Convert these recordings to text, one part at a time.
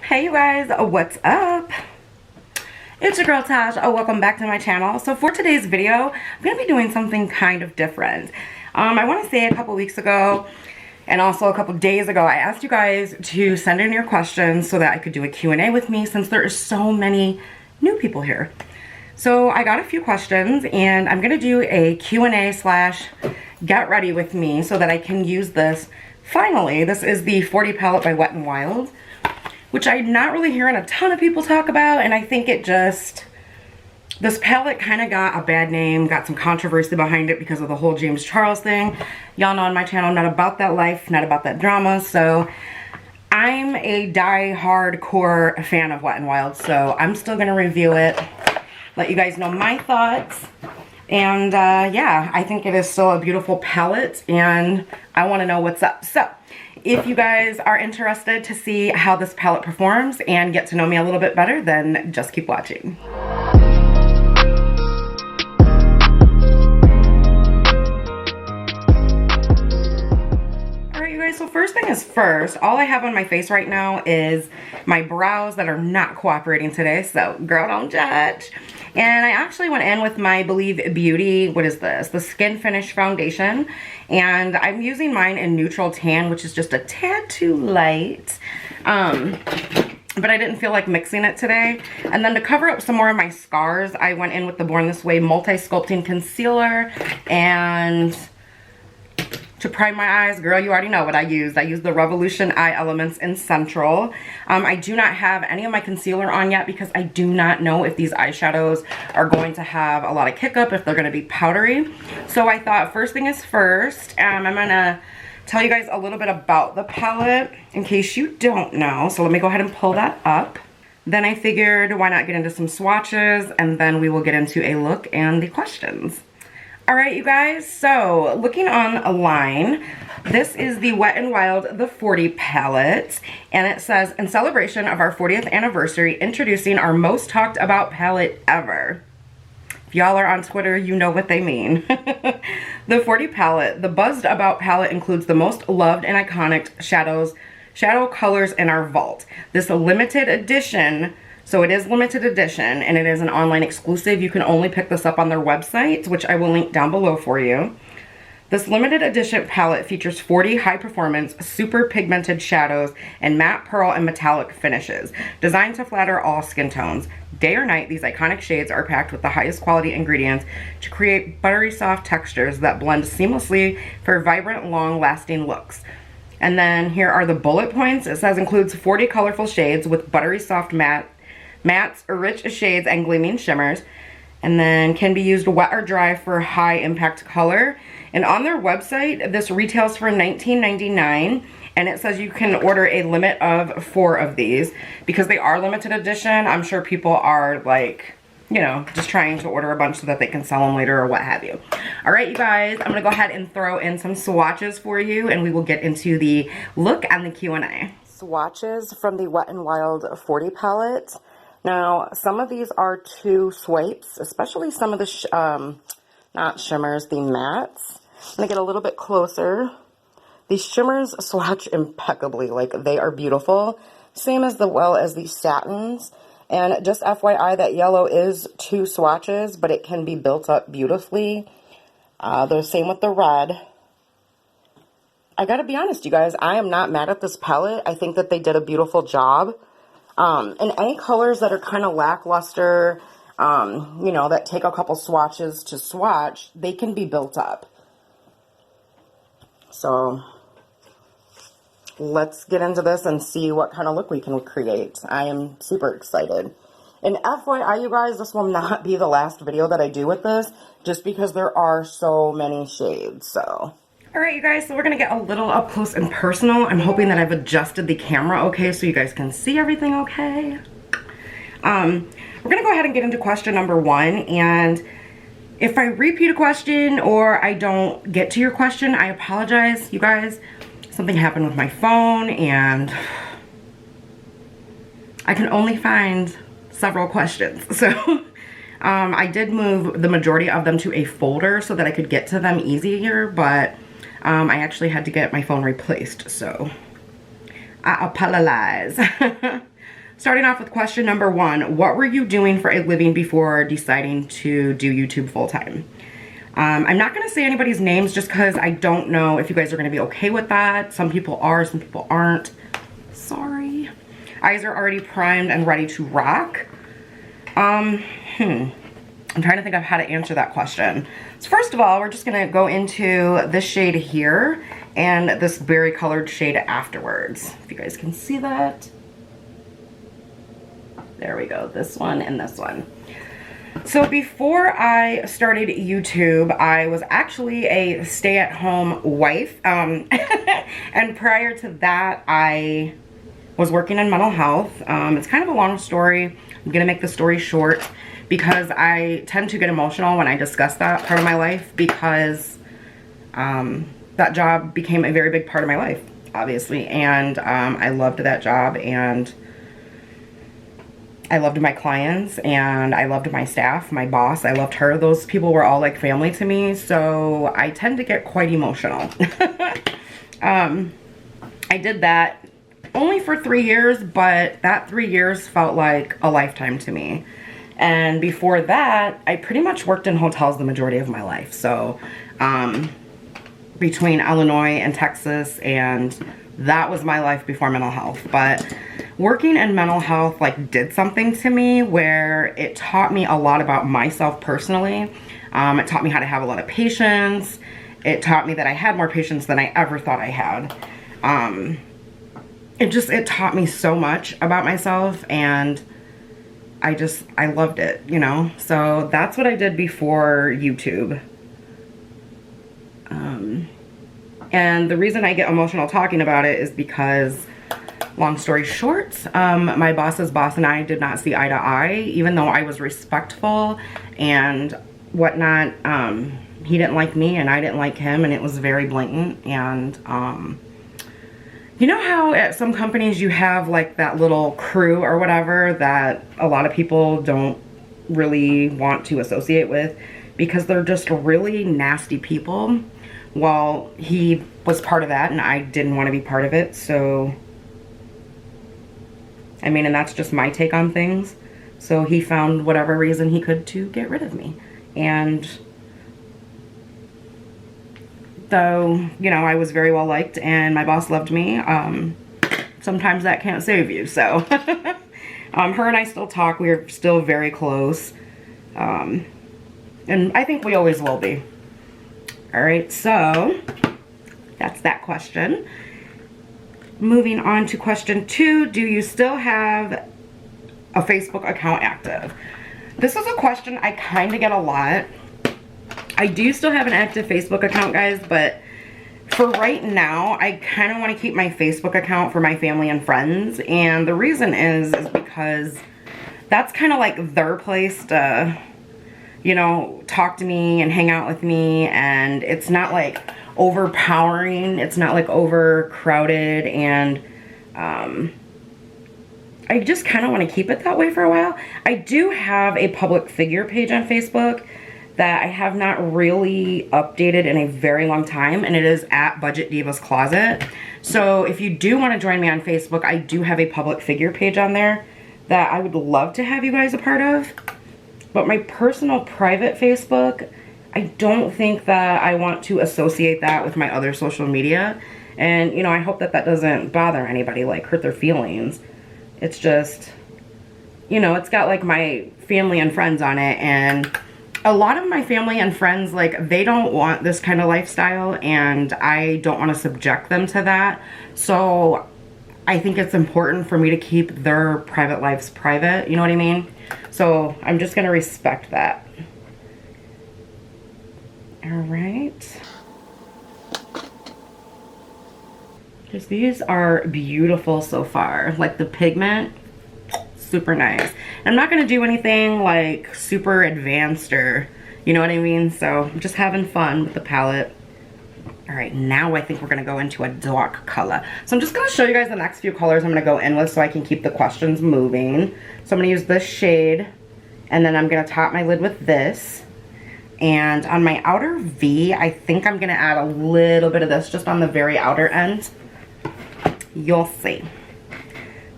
Hey you guys, what's up? It's your girl Tash. Welcome back to my channel. So for today's video, I'm going to be doing something kind of different. I want to say a couple weeks ago and also a couple days ago, I asked you guys to send in your questions so that I could do a Q&A with me since there is so many new people here. So I got a few questions and I'm going to do a Q&A slash get ready with me so that I can use this. Finally, this is the 40 palette by Wet n Wild, which I'm not really hearing a ton of people talk about, and I think this palette kind of got a bad name, got some controversy behind it because of the whole James Charles thing. Y'all know on my channel I'm not about that life, not about that drama, so I'm a die-hardcore fan of Wet n Wild, so I'm still going to review it, let you guys know my thoughts, and yeah, I think it is still a beautiful palette, and I want to know what's up. So if you guys are interested to see how this palette performs and get to know me a little bit better, then just keep watching. Alright you guys, so first thing is first, all I have on my face right now is my brows that are not cooperating today, so girl don't judge. And I actually went in with my Believe Beauty, what is this? The Skin Finish Foundation. And I'm using mine in neutral tan, which is just a tad too light. But I didn't feel like mixing it today. And then to cover up some more of my scars, I went in with the Born This Way Multi-Sculpting Concealer. And to prime my eyes, girl, you already know what I used. I used the Revolution Eye Elements in Central. I do not have any of my concealer on yet because I do not know if these eyeshadows are going to have a lot of kick up, if they're going to be powdery. So I thought first thing is first, I'm going to tell you guys a little bit about the palette in case you don't know. So let me go ahead and pull that up. Then I figured why not get into some swatches, and then we will get into a look and the questions. Alright you guys, so looking online, this is the Wet n Wild The 40 palette, and it says, in celebration of our 40th anniversary, introducing our most talked about palette ever. If y'all are on Twitter, you know what they mean. The 40 palette, the buzzed about palette includes the most loved and iconic shadow colors in our vault. This limited edition, so it is limited edition, and it is an online exclusive. You can only pick this up on their website, which I will link down below for you. This limited edition palette features 40 high-performance, super pigmented shadows and matte pearl and metallic finishes, designed to flatter all skin tones. Day or night, these iconic shades are packed with the highest quality ingredients to create buttery soft textures that blend seamlessly for vibrant, long-lasting looks. And then here are the bullet points. It says includes 40 colorful shades with buttery soft mattes, rich shades, and gleaming shimmers, and then can be used wet or dry for high impact color. And on their website, this retails for $19.99, and it says you can order a limit of 4 of these because they are limited edition. I'm sure people are like, you know, just trying to order a bunch so that they can sell them later or what have you. All right, you guys, I'm gonna go ahead and throw in some swatches for you, and we will get into the look and the Q&A. Swatches from the Wet n Wild 40 palette. Now, some of these are 2 swipes, especially some of the, not shimmers, the mattes. I'm going to get a little bit closer. These shimmers swatch impeccably, like they are beautiful. Same as well as these satins. And just FYI, that yellow is 2 swatches, but it can be built up beautifully. The same with the red. I gotta be honest, you guys, I am not mad at this palette. I think that they did a beautiful job. And any colors that are kind of lackluster, you know, that take a couple swatches to swatch, they can be built up. So let's get into this and see what kind of look we can create. I am super excited. And FYI, you guys, this will not be the last video that I do with this, just because there are so many shades, so. Alright you guys, so we're going to get a little up close and personal. I'm hoping that I've adjusted the camera okay so you guys can see everything okay. We're going to go ahead and get into question number 1, and if I repeat a question or I don't get to your question, I apologize, you guys. Something happened with my phone and I can only find several questions. So I did move the majority of them to a folder so that I could get to them easier, but I actually had to get my phone replaced, so I apologize. starting off with question number 1. What were you doing for a living before deciding to do YouTube full-time? I'm not going to say anybody's names just because I don't know if you guys are going to be okay with that. Some people are, some people aren't. Sorry. Eyes are already primed and ready to rock. I'm trying to think of how to answer that question. So first of all, we're just going to go into this shade here and this berry colored shade afterwards. If you guys can see that. There we go. This one and this one. So before I started YouTube, I was actually a stay-at-home wife. And prior to that, I was working in mental health. It's kind of a long story. I'm going to make the story short because I tend to get emotional when I discuss that part of my life because that job became a very big part of my life, obviously. And I loved that job, and I loved my clients, and I loved my staff, my boss. I loved her. Those people were all like family to me, so I tend to get quite emotional. I did that only for 3 years, but that 3 years felt like a lifetime to me. And before that, I pretty much worked in hotels the majority of my life. So between Illinois and Texas, and that was my life before mental health. But working in mental health like did something to me where it taught me a lot about myself personally. It taught me how to have a lot of patience. It taught me that I had more patience than I ever thought I had. It taught me so much about myself, and I loved it, you know? So that's what I did before YouTube. And the reason I get emotional talking about it is because, long story short, my boss's boss and I did not see eye to eye, even though I was respectful and whatnot. He didn't like me and I didn't like him, and it was very blatant. And you know how at some companies you have like that little crew or whatever that a lot of people don't really want to associate with because they're just really nasty people? Well, he was part of that, and I didn't want to be part of it. So I mean, and that's just my take on things. So he found whatever reason he could to get rid of me. And so, you know, I was very well liked and my boss loved me. Sometimes that can't save you. So her and I still talk. We're still very close. And I think we always will be. All right, so that's that question. Moving on to question 2, do you still have a Facebook account active? This is a question I kind of get a lot. I do still have an active Facebook account, guys, but for right now, I kind of want to keep my Facebook account for my family and friends. And the reason is because that's kind of like their place to, you know, talk to me and hang out with me. And it's not like overpowering. It's not like overcrowded. And I just kind of want to keep it that way for a while. I do have a public figure page on Facebook that I have not really updated in a very long time, and it is at Budget Divas Closet. So if you do want to join me on Facebook, I do have a public figure page on there that I would love to have you guys a part of. But my personal private Facebook, I don't think that I want to associate that with my other social media. And, you know, I hope that that doesn't bother anybody, like hurt their feelings. It's just, you know, it's got like my family and friends on it, and a lot of my family and friends, like, they don't want this kind of lifestyle, and I don't want to subject them to that. So I think it's important for me to keep their private lives private, you know what I mean? So I'm just going to respect that. All right. Because these are beautiful so far. Like the pigment, super nice. I'm not going to do anything like super advanced or, you know what I mean? So I'm just having fun with the palette. All right, now I think we're going to go into a dark color. So I'm just going to show you guys the next few colors I'm going to go in with so I can keep the questions moving. So I'm going to use this shade, and then I'm going to top my lid with this. And on my outer V, I think I'm going to add a little bit of this just on the very outer end. You'll see.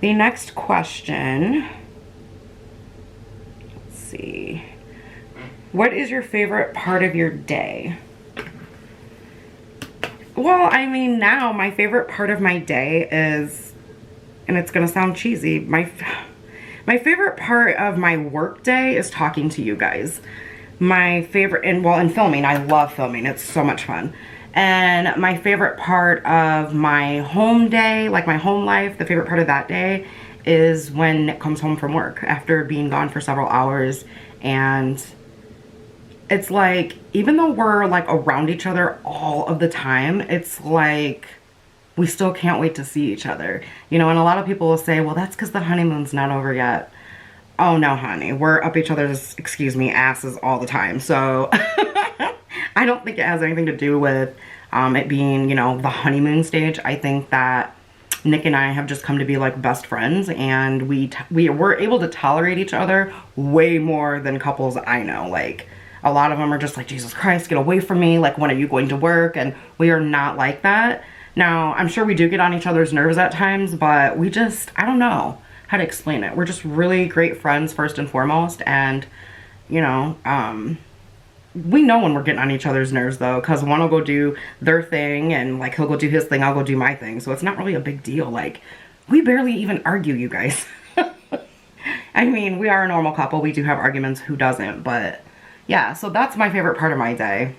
The next question, let's see. What is your favorite part of your day? Well, I mean, now my favorite part of my day is, and it's gonna sound cheesy, my favorite part of my work day is talking to you guys. My favorite, and filming, I love filming, it's so much fun. And my favorite part of my home day, like my home life, the favorite part of that day is when Nick comes home from work after being gone for several hours. And it's like, even though we're like around each other all of the time, it's like we still can't wait to see each other. You know, and a lot of people will say, well, that's because the honeymoon's not over yet. Oh no, honey, we're up each other's, excuse me, asses all the time. So I don't think it has anything to do with it being, you know, the honeymoon stage. I think that Nick and I have just come to be like best friends, and we were able to tolerate each other way more than couples I know. Like, a lot of them are just like, Jesus Christ, get away from me. Like, when are you going to work? And we are not like that. Now, I'm sure we do get on each other's nerves at times, but we just, I don't know how to explain it. We're just really great friends first and foremost. And, you know, we know when we're getting on each other's nerves though, because one will go do their thing and like he'll go do his thing, I'll go do my thing. So it's not really a big deal. Like, we barely even argue, you guys. I mean, we are a normal couple. We do have arguments, who doesn't? But yeah, so that's my favorite part of my day.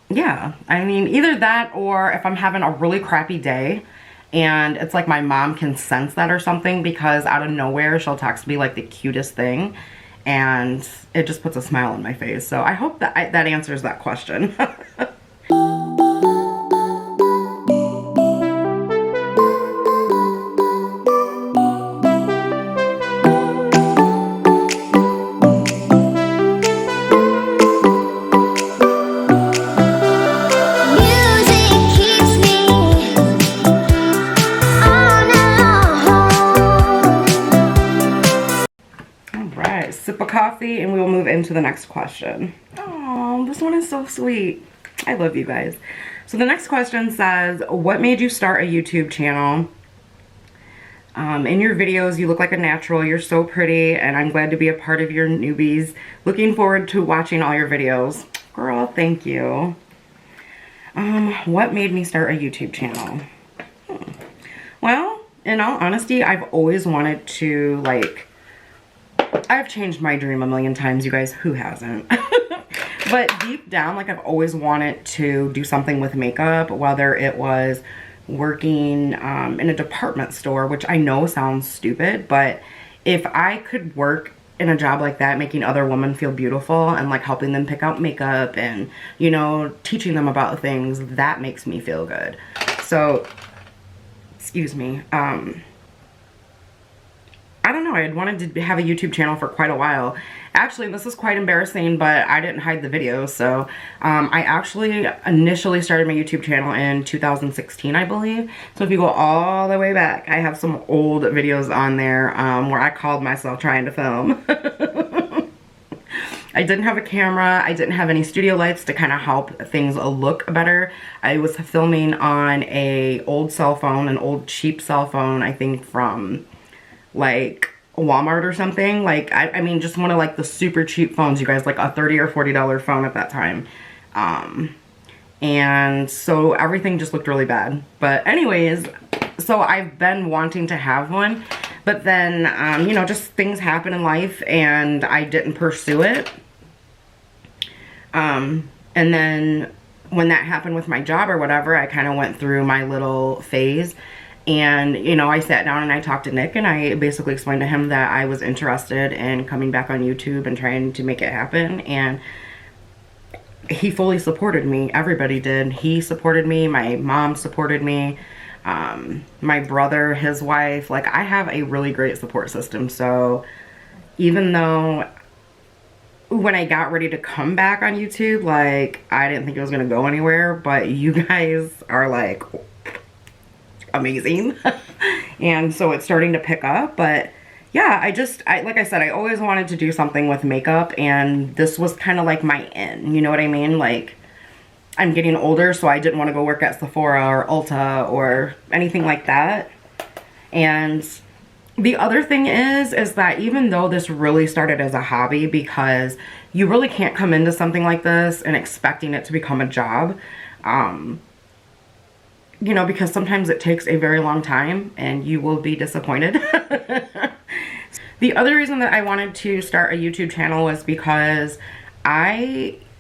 Yeah, I mean, either that or if I'm having a really crappy day and it's like my mom can sense that or something, because out of nowhere she'll text me like the cutest thing and it just puts a smile on my face. So I hope that that answers that question. Sip of coffee and we will move into the next question. Oh, this one is so sweet. I love you guys. So the next question says, what made you start a YouTube channel? In your videos, you look like a natural. You're so pretty and I'm glad to be a part of your newbies. Looking forward to watching all your videos. Girl, thank you. What made me start a YouTube channel? Well, in all honesty, I've always wanted to, like, I've changed my dream a million times, you guys. Who hasn't? But deep down, like, I've always wanted to do something with makeup, whether it was working in a department store, which I know sounds stupid, but if I could work in a job like that, making other women feel beautiful and like helping them pick out makeup and, you know, teaching them about things, that makes me feel good. So, excuse me, I don't know, I had wanted to have a YouTube channel for quite a while. Actually, this is quite embarrassing, but I didn't hide the videos. So I actually initially started my YouTube channel in 2016, I believe. So if you go all the way back, I have some old videos on there where I called myself trying to film. I didn't have a camera. I didn't have any studio lights to kind of help things look better. I was filming on an old cell phone, an old cheap cell phone, I think from like Walmart or something. Like, I mean, just one of like the super cheap phones, you guys, like a $30 or $40 phone at that time. And so everything just looked really bad. But anyways, so I've been wanting to have one, but then, you know, just things happen in life and I didn't pursue it. And then when that happened with my job or whatever, I kind of went through my little phase. And, you know, I sat down and I talked to Nick and I basically explained to him that I was interested in coming back on YouTube and trying to make it happen. And he fully supported me. Everybody did. He supported me. My mom supported me. My brother, his wife. Like, I have a really great support system. So even though when I got ready to come back on YouTube, like, I didn't think it was going to go anywhere. But you guys are like amazing. And so it's starting to pick up. But yeah, like I said, I always wanted to do something with makeup, and this was kind of like my in, you know what I mean? Like, I'm getting older, so I didn't want to go work at Sephora or Ulta or anything like that. And The other thing is that even though this really started as a hobby, because you really can't come into something like this and expecting it to become a job, you know, because sometimes it takes a very long time and you will be disappointed. The other reason that I wanted to start a YouTube channel was because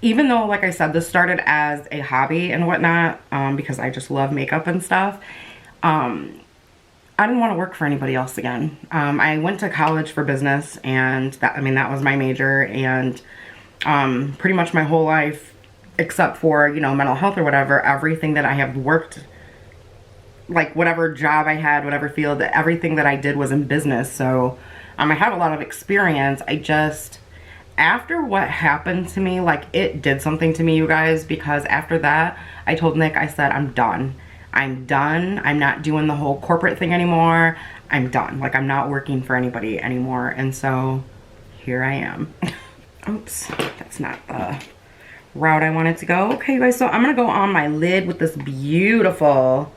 even though, like I said, this started as a hobby and whatnot, because I just love makeup and stuff, I didn't want to work for anybody else again. I went to college for business, and that was my major, and pretty much my whole life, except for, you know, mental health or whatever, everything that I have worked, like whatever job I had, whatever field, everything that I did was in business. So I have a lot of experience. After what happened to me, like, it did something to me, you guys, because after that, I told Nick, I said, I'm done. I'm done. I'm not doing the whole corporate thing anymore. I'm done. Like, I'm not working for anybody anymore. And so here I am. Oops, that's not the route I wanted to go. Okay, you guys, so I'm going to go on my lid with this beautiful...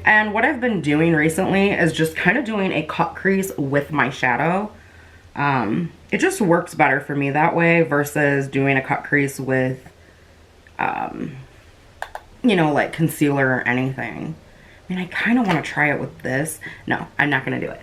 And what I've been doing recently is just kind of doing a cut crease with my shadow. It just works better for me that way versus doing a cut crease with... you know, like concealer or anything. I mean, I kind of want to try it with this. No, I'm not going to do it.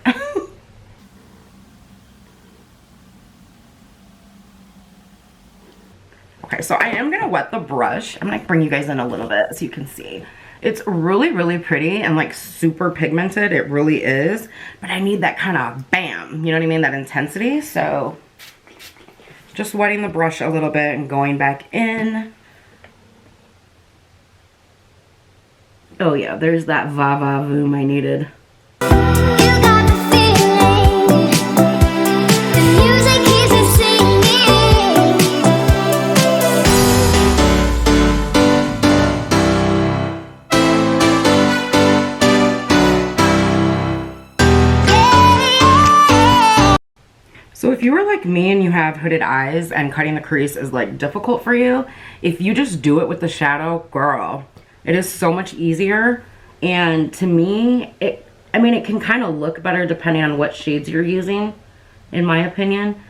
Okay, so I am going to wet the brush. I'm going to bring you guys in a little bit so you can see. It's really, really pretty and like super pigmented. It really is. But I need that kind of bam, you know what I mean? That intensity. So just wetting the brush a little bit and going back in. Oh yeah, there's that va-va-voom I needed. So if you were like me and you have hooded eyes and cutting the crease is like difficult for you, if you just do it with the shadow, girl, it is so much easier. And to me, it can kind of look better depending on what shades you're using, in my opinion,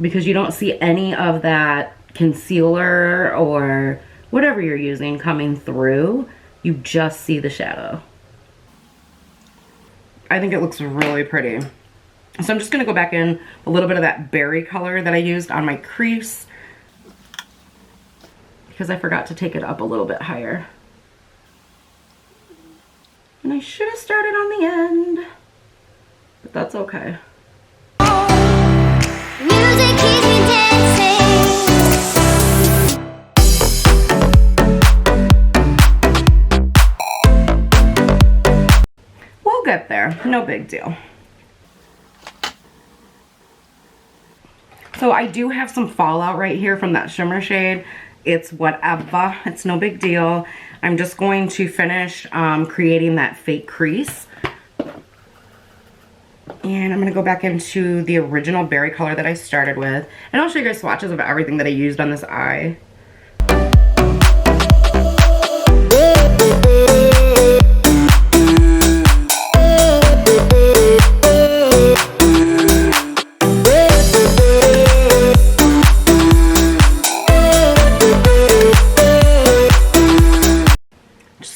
because you don't see any of that concealer or whatever you're using coming through. You just see the shadow. I think it looks really pretty. So I'm just going to go back in a little bit of that berry color that I used on my crease, because I forgot to take it up a little bit higher. And I should have started on the end, but that's okay. Music keeps me dancing. We'll get there, no big deal. So I do have some fallout right here from that shimmer shade. It's whatever, it's no big deal. I'm just going to finish creating that fake crease. And I'm gonna go back into the original berry color that I started with. And I'll show you guys swatches of everything that I used on this eye.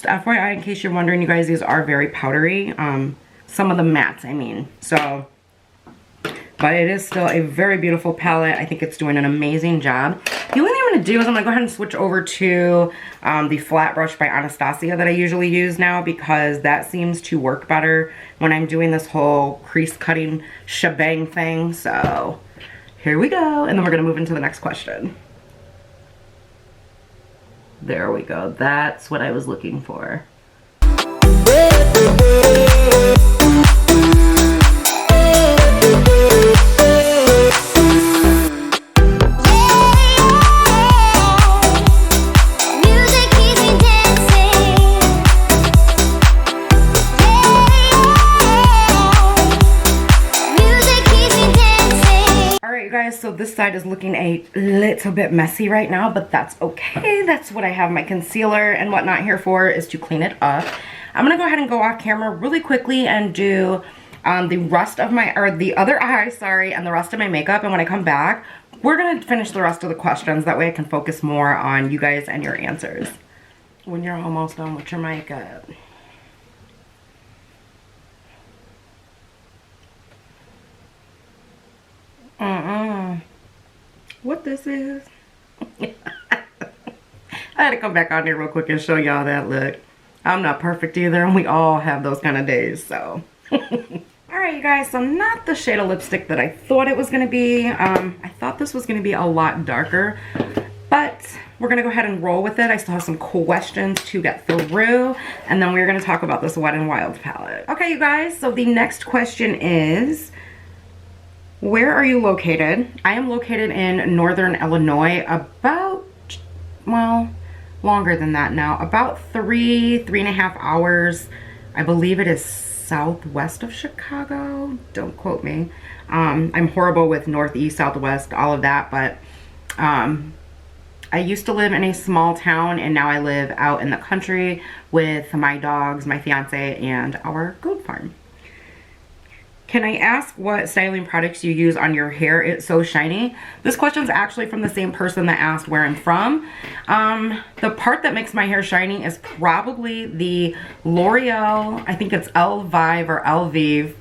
FYI, in case you're wondering, you guys, these are very powdery. Some of the mattes, I mean. So, but it is still a very beautiful palette. I think it's doing an amazing job. The only thing I'm going to do is I'm going to go ahead and switch over to the flat brush by Anastasia that I usually use now, because that seems to work better when I'm doing this whole crease cutting shebang thing. So, here we go. And then we're going to move into the next question. There we go. That's what I was looking for. So this side is looking a little bit messy right now, but that's okay. That's what I have my concealer and whatnot here for, is to clean it up. I'm gonna go ahead and go off camera really quickly and do the rest of my, or the other eye, sorry, and the rest of my makeup. And when I come back, we're gonna finish the rest of the questions. That way I can focus more on you guys and your answers. When you're almost done with your makeup. What this is? I had to come back on here real quick and show y'all that look. I'm not perfect either, and we all have those kind of days, so. Alright, you guys, so not the shade of lipstick that I thought it was going to be. I thought this was going to be a lot darker, but we're going to go ahead and roll with it. I still have some questions to get through, and then we're going to talk about this Wet n Wild palette. Okay, you guys, so the next question is, where are you located? I am located in Northern Illinois, about, well, longer than that now. About 3.5 hours. I believe it is southwest of Chicago. Don't quote me. I'm horrible with northeast, southwest, all of that, but I used to live in a small town, and now I live out in the country with my dogs, my fiance, and our goat farm. Can I ask what styling products you use on your hair? It's so shiny. This question is actually from the same person that asked where I'm from. The part that makes my hair shiny is probably the L'Oreal, I think it's Elvive or Elvive.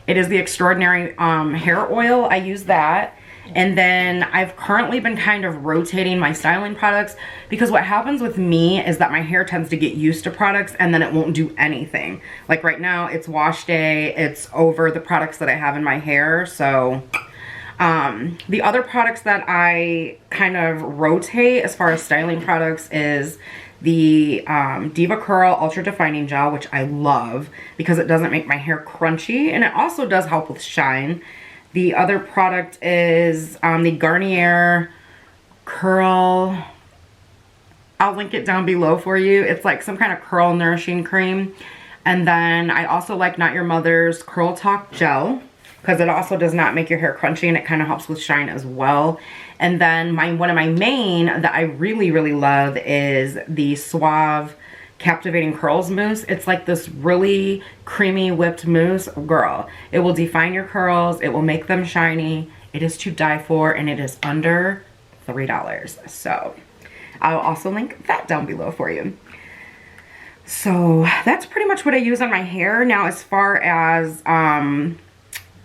It is the Extraordinary hair oil. I use that. And then I've currently been kind of rotating my styling products, because what happens with me is that my hair tends to get used to products and then it won't do anything. Like right now, it's wash day, it's over the products that I have in my hair. So the other products that I kind of rotate as far as styling products is the Diva Curl Ultra Defining Gel, which I love because it doesn't make my hair crunchy, and it also does help with shine. The other product is the Garnier Curl. I'll link it down below for you. It's like some kind of curl nourishing cream. And then I also like Not Your Mother's Curl Talk Gel, because it also does not make your hair crunchy, and it kind of helps with shine as well. And then one of my main that I really, really love is the Suave Captivating Curls Mousse. It's like this really creamy whipped mousse. Girl, it will define your curls. It will make them shiny. It is to die for, and it is under $3. So I'll also link that down below for you. So that's pretty much what I use on my hair. Now, as far as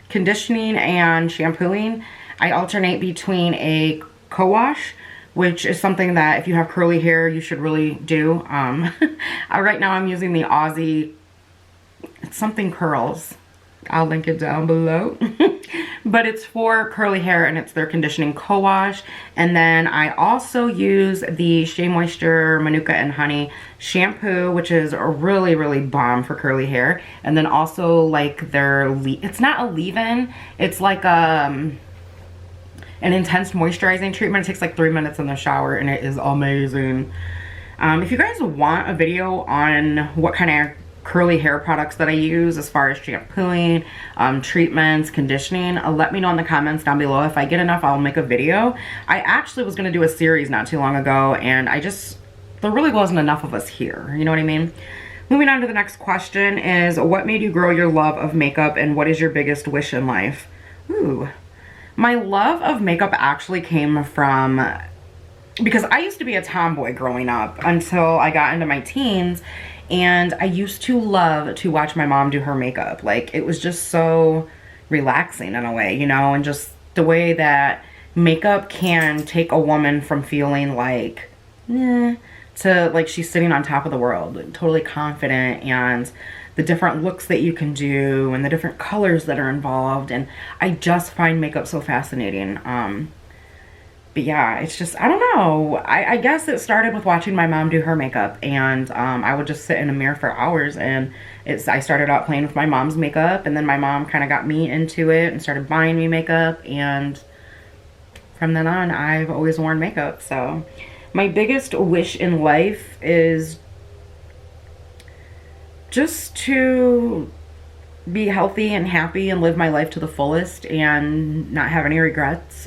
conditioning and shampooing, I alternate between a co-wash, which is something that if you have curly hair, you should really do. Right now I'm using the Aussie, it's something curls. I'll link it down below. But it's for curly hair, and it's their conditioning co-wash. And then I also use the Shea Moisture Manuka and Honey shampoo, which is a really, really bomb for curly hair. And then also like their, it's not a leave-in, it's like an intense moisturizing treatment. It takes like 3 minutes in the shower, and it is amazing. If you guys want a video on what kind of curly hair products that I use as far as shampooing, treatments, conditioning, let me know in the comments down below. If I get enough, I'll make a video. I actually was going to do a series not too long ago, and there really wasn't enough of us here. You know what I mean? Moving on to the next question is, what made you grow your love of makeup, and what is your biggest wish in life? Ooh. My love of makeup actually came from, because I used to be a tomboy growing up until I got into my teens, and I used to love to watch my mom do her makeup. Like, it was just so relaxing in a way, you know, and just the way that makeup can take a woman from feeling like, to like she's sitting on top of the world, totally confident, and the different looks that you can do and the different colors that are involved. And I just find makeup so fascinating. But yeah, it's just, I don't know. I guess it started with watching my mom do her makeup, and I would just sit in a mirror for hours, and I started out playing with my mom's makeup, and then my mom kind of got me into it and started buying me makeup, and from then on, I've always worn makeup. So my biggest wish in life is just to be healthy and happy and live my life to the fullest and not have any regrets.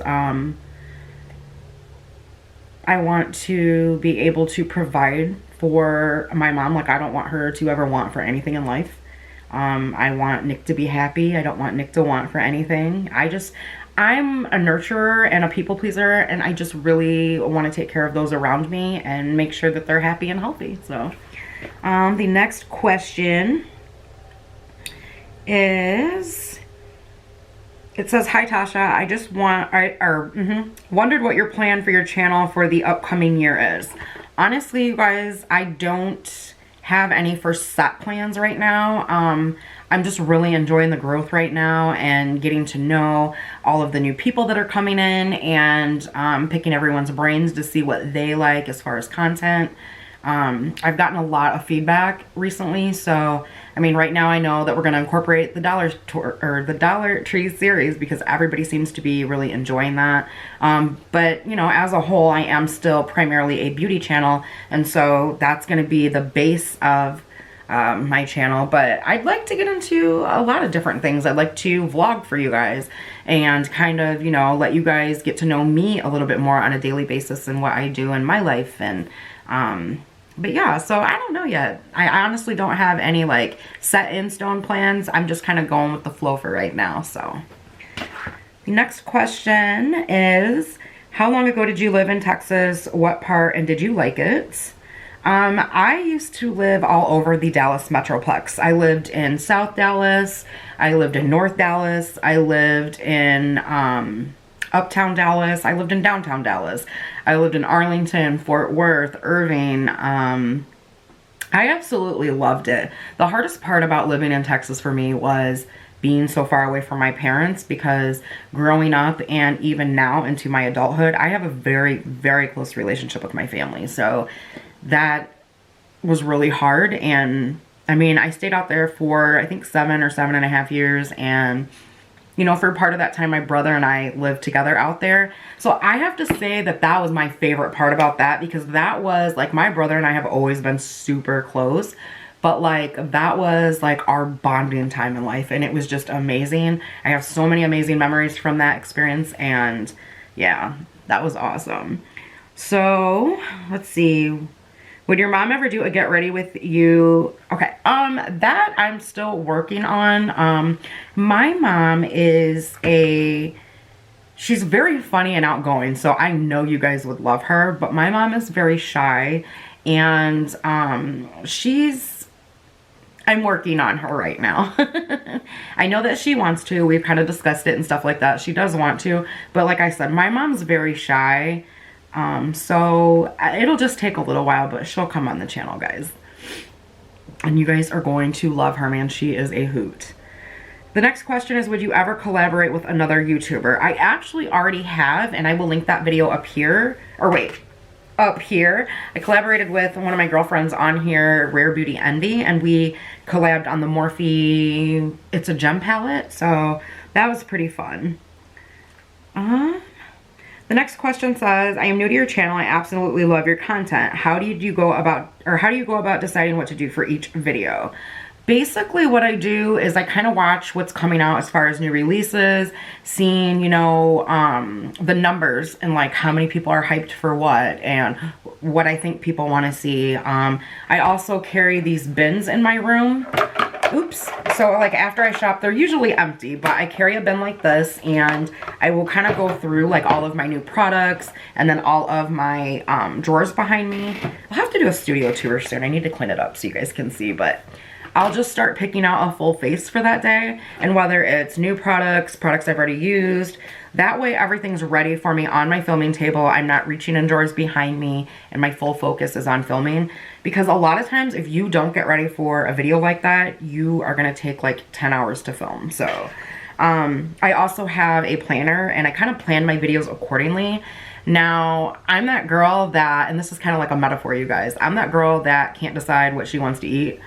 I want to be able to provide for my mom. Like, I don't want her to ever want for anything in life. I want Nick to be happy. I don't want Nick to want for anything. I'm a nurturer and a people pleaser, and I just really want to take care of those around me and make sure that they're happy and healthy. So, the next question is, it says, hi Tasha, I just wondered what your plan for your channel for the upcoming year is. Honestly, you guys, I don't have any for set plans right now. I'm just really enjoying the growth right now and getting to know all of the new people that are coming in, and picking everyone's brains to see what they like as far as content. I've gotten a lot of feedback recently, so I mean, right now I know that we're going to incorporate the Dollar Tree series because everybody seems to be really enjoying that. But you know, as a whole, I am still primarily a beauty channel, and so that's going to be the base of my channel. But I'd like to get into a lot of different things. I'd like to vlog for you guys and kind of, you know, let you guys get to know me a little bit more on a daily basis and what I do in my life. And but yeah, so I don't know yet. I honestly don't have any like set in stone plans. I'm just kind of going with the flow for right now. So the next question is, how long ago did you live in Texas? What part, and did you like it? I used to live all over the Dallas Metroplex. I lived in South Dallas. I lived in North Dallas. I lived in Uptown Dallas. I lived in Downtown Dallas. I lived in Arlington, Fort Worth, Irving. I absolutely loved it. The hardest part about living in Texas for me was being so far away from my parents, because growing up and even now into my adulthood, I have a very, very close relationship with my family. So that was really hard. And I mean, I stayed out there for I think 7 or 7.5 years, and you know, for part of that time, my brother and I lived together out there. So I have to say that that was my favorite part about that, because that was like, my brother and I have always been super close, but like that was like our bonding time in life, and it was just amazing. I have so many amazing memories from that experience, and yeah, that was awesome. So let's see. Would your mom ever do a get ready with you? Okay, that I'm still working on. My mom is she's very funny and outgoing, so I know you guys would love her, but my mom is very shy, and I'm working on her right now. I know that she wants to. We've kind of discussed it and stuff like that. She does want to, but like I said, my mom's very shy. So it'll just take a little while, but she'll come on the channel, guys. And you guys are going to love her, man. She is a hoot. The next question is, would you ever collaborate with another YouTuber? I actually already have, and I will link that video up here. Or wait, up here. I collaborated with one of my girlfriends on here, Rare Beauty Envy, and we collabed on the Morphe It's a Gem palette. So that was pretty fun. The next question says, I am new to your channel. I absolutely love your content. How do you go about deciding what to do for each video? Basically what I do is I kind of watch what's coming out as far as new releases, seeing, you know, the numbers and like how many people are hyped for what and what I think people want to see. I also carry these bins in my room. Oops. So like after I shop, they're usually empty, but I carry a bin like this, and I will kind of go through like all of my new products and then all of my drawers behind me. I'll have to do a studio tour soon. I need to clean it up so you guys can see, but I'll just start picking out a full face for that day. And whether it's new products I've already used, that way everything's ready for me on my filming table. I'm not reaching in drawers behind me, and my full focus is on filming. Because a lot of times if you don't get ready for a video like that, you are gonna take like 10 hours to film. So I also have a planner, and I kind of plan my videos accordingly. Now, I'm that girl that, and this is kind of like a metaphor, you guys, I'm that girl that can't decide what she wants to eat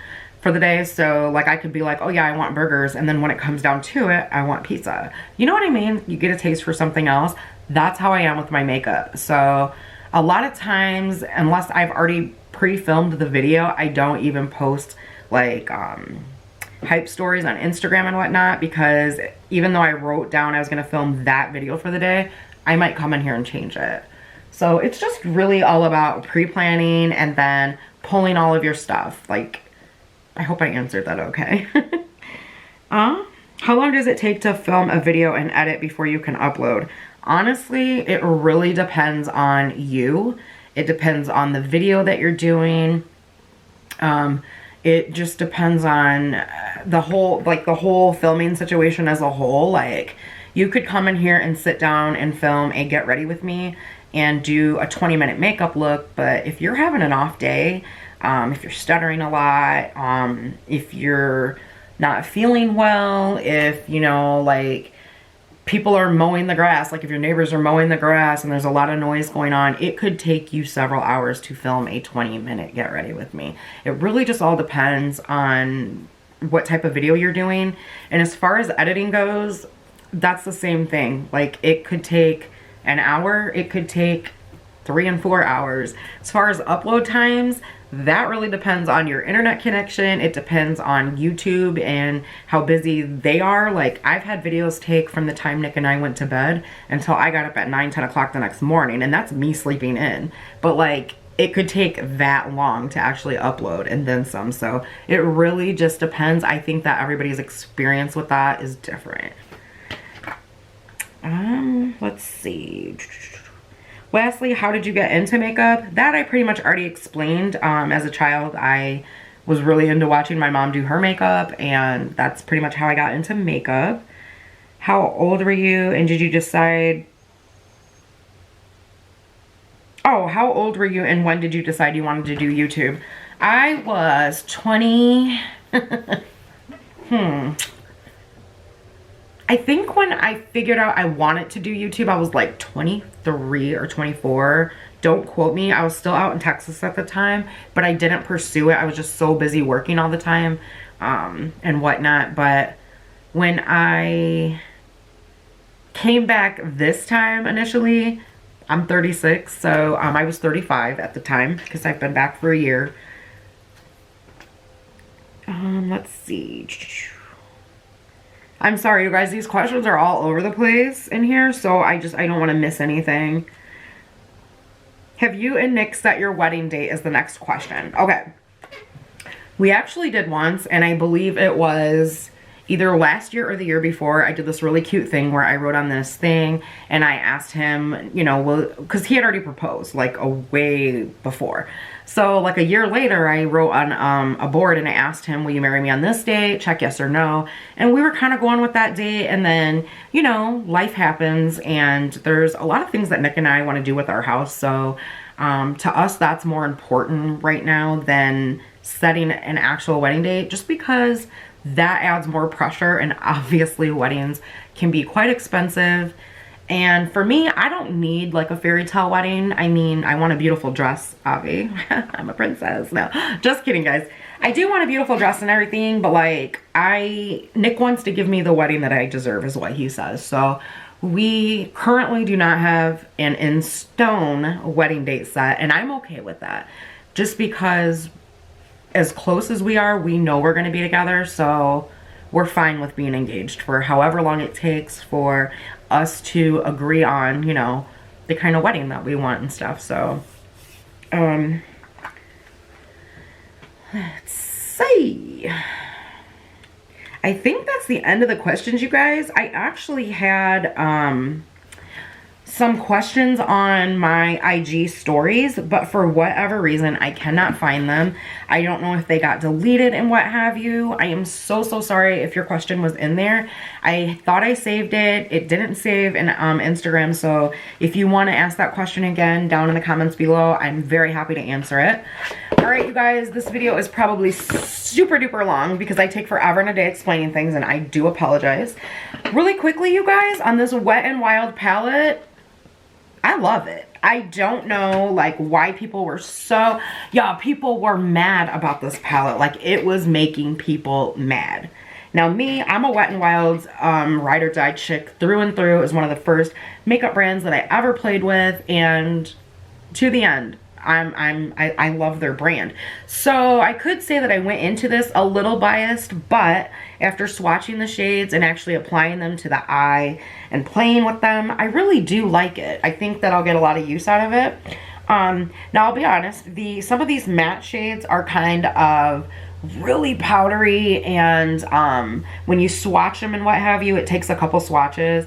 for the day. So like I could be like, oh yeah, I want burgers, and then when it comes down to it, I want pizza. You know what I mean? You get a taste for something else. That's how I am with my makeup. So a lot of times, unless I've already pre-filmed the video, I don't even post like hype stories on Instagram and whatnot, because even though I wrote down I was gonna film that video for the day, I might come in here and change it. So it's just really all about pre-planning and then pulling all of your stuff. Like, I hope I answered that okay. How long does it take to film a video and edit before you can upload? Honestly, it really depends on you. It depends on the video that you're doing. It just depends on the whole filming situation as a whole. Like, you could come in here and sit down and film a get ready with me and do a 20-minute makeup look, but if you're having an off day, if you're stuttering a lot, if you're not feeling well, if, you know, like, people are mowing the grass, like if your neighbors are mowing the grass and there's a lot of noise going on, it could take you several hours to film a 20-minute get ready with me. It really just all depends on what type of video you're doing. And as far as editing goes, that's the same thing. Like, it could take an hour, it could take 3 and 4 hours. As far as upload times, that really depends on your internet connection. It depends on YouTube and how busy they are. Like, I've had videos take from the time Nick and I went to bed until I got up at 9, 10 o'clock the next morning, and that's me sleeping in. But like, it could take that long to actually upload and then some. So it really just depends. I think that everybody's experience with that is different. Let's see. Lastly, how did you get into makeup? That I pretty much already explained. As a child, I was really into watching my mom do her makeup, and that's pretty much how I got into makeup. How old were you, and did you decide... Oh, how old were you, and when did you decide you wanted to do YouTube? I was 20... I think when I figured out I wanted to do YouTube, I was like 23 or 24. Don't quote me. I was still out in Texas at the time, but I didn't pursue it. I was just so busy working all the time and whatnot. But when I came back this time initially, I'm 36. So I was 35 at the time because I've been back for a year. Let's see. I'm sorry, you guys, these questions are all over the place in here, so I don't want to miss anything. Have you and Nick set your wedding date is the next question. Okay. We actually did once, and I believe it was either last year or the year before. I did this really cute thing where I wrote on this thing, and I asked him, you know, well, because he had already proposed, like, a way before. So, like, a year later, I wrote on a board, and I asked him, will you marry me on this date? Check yes or no. And we were kind of going with that date, and then, you know, life happens, and there's a lot of things that Nick and I want to do with our house. So, to us, that's more important right now than setting an actual wedding date, just because that adds more pressure, and obviously weddings can be quite expensive. And for me, I don't need like a fairy tale wedding. I mean, I want a beautiful dress, Avi. I'm a princess. No, just kidding, guys. I do want a beautiful dress and everything, but like, Nick wants to give me the wedding that I deserve is what he says. So we currently do not have an in stone wedding date set, and I'm okay with that. Just because as close as we are, we know we're going to be together, so we're fine with being engaged for however long it takes for us to agree on, you know, the kind of wedding that we want and stuff. So, let's see. I think that's the end of the questions, you guys. I actually had, some questions on my IG stories, but for whatever reason, I cannot find them. I don't know if they got deleted and what have you. I am so sorry if your question was in there. I thought I saved it. It didn't save in Instagram, so if you want to ask that question again down in the comments below, I'm very happy to answer it. All right, you guys, this video is probably super duper long because I take forever and a day explaining things, and I do apologize. Really quickly, you guys, on this Wet n Wild palette, I love it. I don't know like why people were so, people were mad about this palette. Like, it was making people mad. Now me, I'm a Wet n Wild ride or die chick through and through. It was one of the first makeup brands that I ever played with, and to the end. I love their brand. So I could say that I went into this a little biased, but after swatching the shades and actually applying them to the eye and playing with them, I really do like it. I think that I'll get a lot of use out of it. Now I'll be honest, some of these matte shades are kind of really powdery, and when you swatch them and what have you, it takes a couple swatches.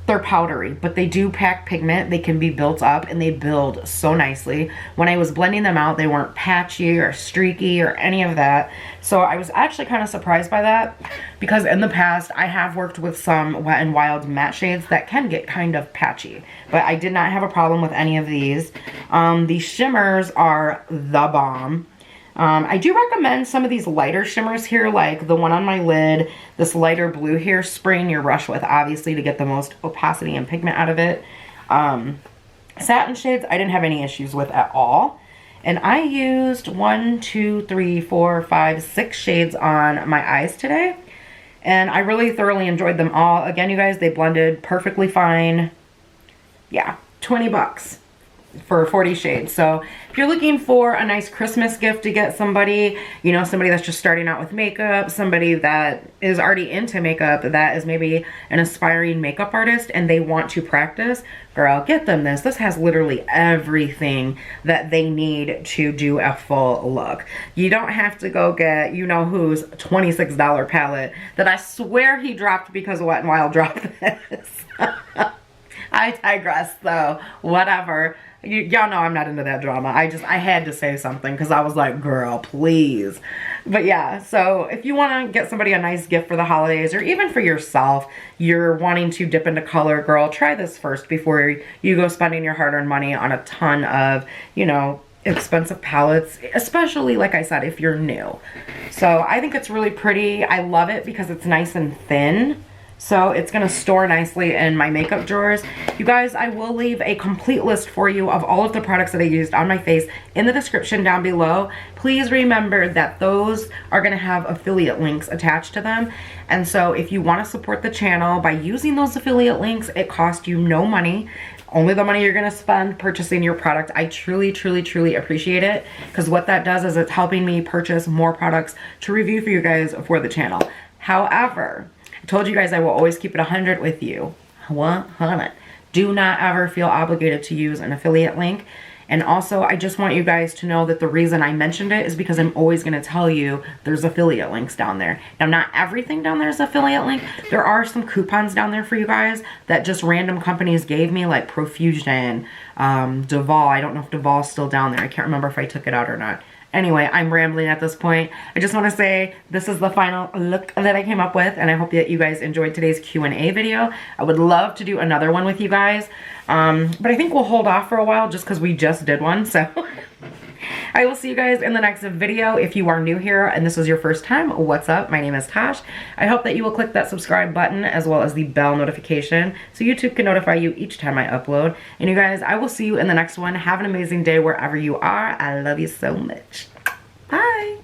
They're powdery, but they do pack pigment. They can be built up, and they build so nicely. When I was blending them out, they weren't patchy or streaky or any of that. So I was actually kind of surprised by that, because in the past I have worked with some Wet n Wild matte shades that can get kind of patchy, but I did not have a problem with any of these. These shimmers are the bomb. I do recommend some of these lighter shimmers here, like the one on my lid, this lighter blue here, spraying your brush with, obviously, to get the most opacity and pigment out of it. Satin shades, I didn't have any issues with at all. And I used 1, 2, 3, 4, 5, 6 shades on my eyes today. And I really thoroughly enjoyed them all. Again, you guys, they blended perfectly fine. Yeah, 20 bucks. For 40 shades. So if you're looking for a nice Christmas gift to get somebody, you know, somebody that's just starting out with makeup, somebody that is already into makeup, that is maybe an aspiring makeup artist and they want to practice, girl, get them this. This has literally everything that they need to do a full look. You don't have to go get, you know who's $26 palette that I swear he dropped because Wet n Wild dropped this. I digress though, whatever. Y'all know I'm not into that drama. I had to say something because I was like, girl, please. But yeah, so if you want to get somebody a nice gift for the holidays, or even for yourself, you're wanting to dip into color, girl, try this first before you go spending your hard-earned money on a ton of, you know, expensive palettes, especially, like I said, if you're new. So I think it's really pretty. I love it because it's nice and thin. So it's going to store nicely in my makeup drawers. You guys, I will leave a complete list for you of all of the products that I used on my face in the description down below. Please remember that those are going to have affiliate links attached to them. And so if you want to support the channel by using those affiliate links, it costs you no money. Only the money you're going to spend purchasing your product. I truly, truly, truly appreciate it, because what that does is it's helping me purchase more products to review for you guys for the channel. However, I told you guys I will always keep it 100 with you. 100. Do not ever feel obligated to use an affiliate link. And also, I just want you guys to know that the reason I mentioned it is because I'm always going to tell you there's affiliate links down there. Now, not everything down there is affiliate link. There are some coupons down there for you guys that just random companies gave me, like Profusion, Duval. I don't know if Duval's still down there. I can't remember if I took it out or not. Anyway, I'm rambling at this point. I just want to say this is the final look that I came up with, and I hope that you guys enjoyed today's Q&A video. I would love to do another one with you guys, but I think we'll hold off for a while just because we just did one. So I will see you guys in the next video. If you are new here and this is your first time, what's up? My name is Tash. I hope that you will click that subscribe button as well as the bell notification so YouTube can notify you each time I upload. And you guys, I will see you in the next one. Have an amazing day wherever you are. I love you so much. Bye.